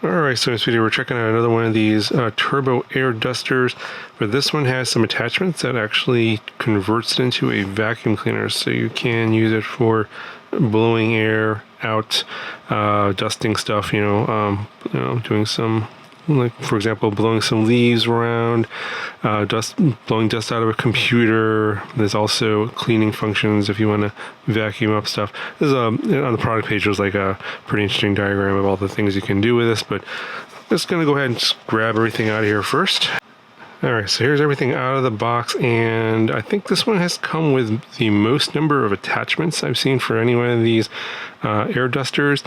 Alright, so in this video we're checking out another one of these turbo air dusters, but this one has some attachments that actually converts it into a vacuum cleaner, so you can use it for blowing air out, dusting stuff, doing some, like for example, blowing some leaves around, blowing dust out of a computer. There's also cleaning functions if you want to vacuum up stuff. This is on the product page. There's like a pretty interesting diagram of all the things you can do with this, but I'm just gonna go ahead and just grab everything out of here first. Alright, so here's everything out of the box, and I think this one has come with the most number of attachments I've seen for any one of these air dusters,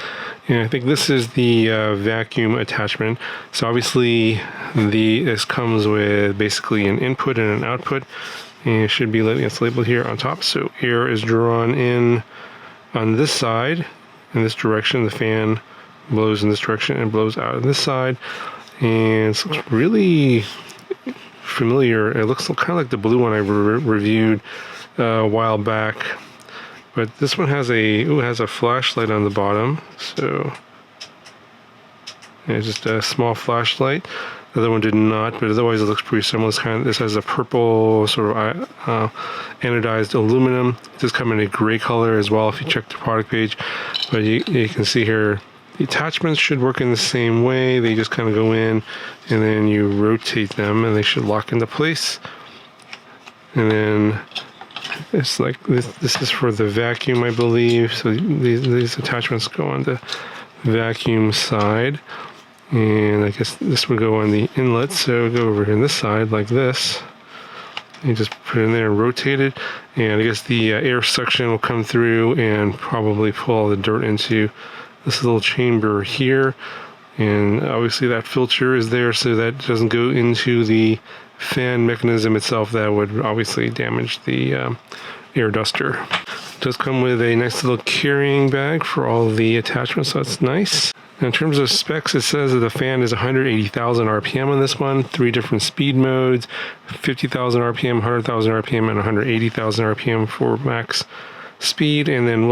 and I think this is the vacuum attachment. So obviously this comes with basically an input and an output, and it should be it's labeled here on top. So air is drawn in on this side in this direction, the fan blows in this direction and blows out on this side, and it looks really familiar. It looks kind of like the blue one I reviewed a while back, but this one has a flashlight on the bottom, so it's just a small flashlight. The other one did not, but otherwise it looks pretty similar. This has a purple sort of anodized aluminum. It does come in a gray color as well if you check the product page, but you can see here the attachments should work in the same way. They just kind of go in and then you rotate them and they should lock into place. And then it's like this is for the vacuum, I believe. So these attachments go on the vacuum side, and I guess this would go on the inlet, so go over here on this side like this. You just put it in there and rotate it, and I guess the air suction will come through and probably pull all the dirt into this little chamber here, and obviously that filter is there so that doesn't go into the fan mechanism itself. That would obviously damage the air duster. It does come with a nice little carrying bag for all the attachments, so that's nice. In terms of specs, it says that the fan is 180,000 RPM on this one, 3 different speed modes, 50,000 RPM, 100,000 RPM, and 180,000 RPM for max speed. And then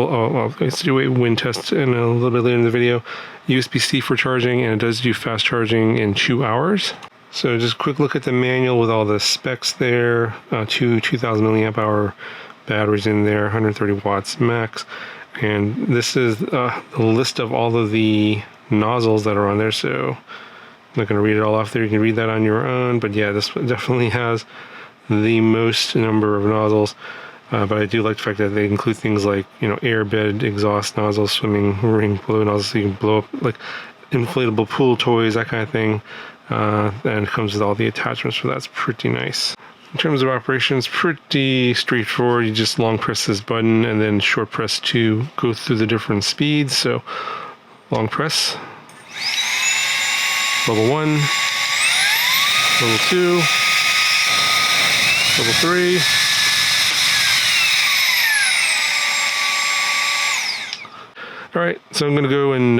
let's do a wind test in a little bit later in the video. USB-C for charging, and it does do fast charging in 2 hours. So just a quick look at the manual with all the specs there. 2,000 milliamp hour batteries in there, 130 watts max. And this is the list of all of the nozzles that are on there, so I'm not going to read it all off there. You can read that on your own, but yeah, this definitely has the most number of nozzles. But I do like the fact that they include things like, air bed, exhaust nozzles, swimming ring blow nozzles, so you can blow up like inflatable pool toys, that kind of thing. And it comes with all the attachments, so that's pretty nice. In terms of operations, pretty straightforward. You just long press this button and then short press to go through the different speeds. So long press, level 1, level 2, level 3. Alright, so I'm going to go and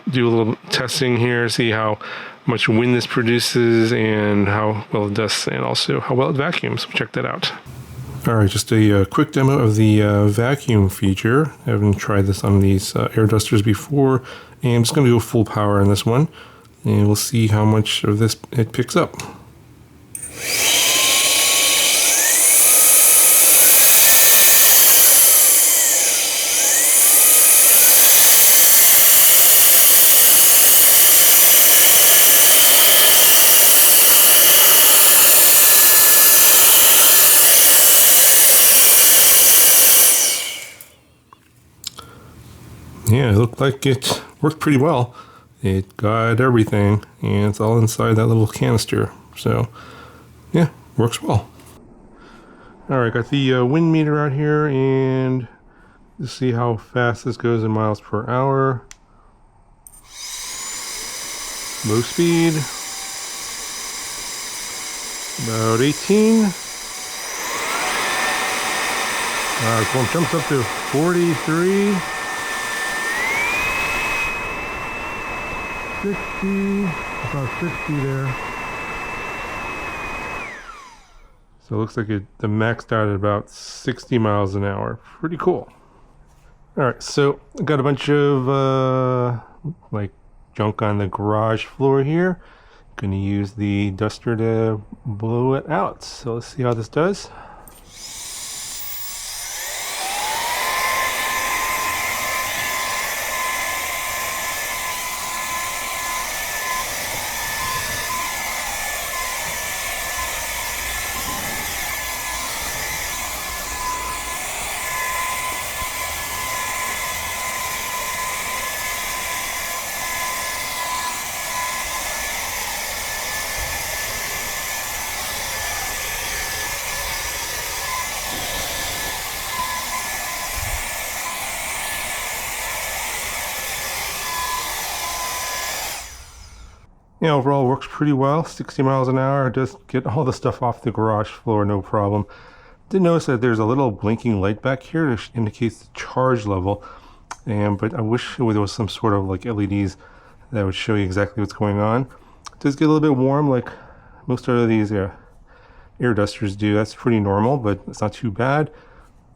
do a little testing here, see how much wind this produces and how well it dusts, and also how well it vacuums. So check that out. Alright, just a quick demo of the vacuum feature. I haven't tried this on these air dusters before, and I'm just going to go full power on this one, and we'll see how much of this it picks up. Yeah, it looked like it worked pretty well. It got everything, and it's all inside that little canister. So, yeah, works well. Alright, got the wind meter out here, and to see how fast this goes in miles per hour. Low speed, about 18. It jumps up to 43. 60, about 60 there. So it looks like the maxed out at about 60 miles an hour. Pretty cool. Alright, so I got a bunch of like junk on the garage floor here. Going to use the duster to blow it out. So let's see how this does. Yeah, overall works pretty well. 60 miles an hour, just get all the stuff off the garage floor, no problem. Did notice that there's a little blinking light back here that indicates the charge level, but I wish there was some sort of like LEDs that would show you exactly what's going on. It does get a little bit warm, like most of these air dusters do. That's pretty normal, but it's not too bad.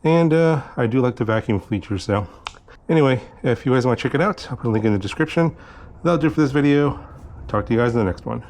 And I do like the vacuum feature. So anyway, if you guys want to check it out, I'll put a link in the description. That'll do it for this video. Talk to you guys in the next one.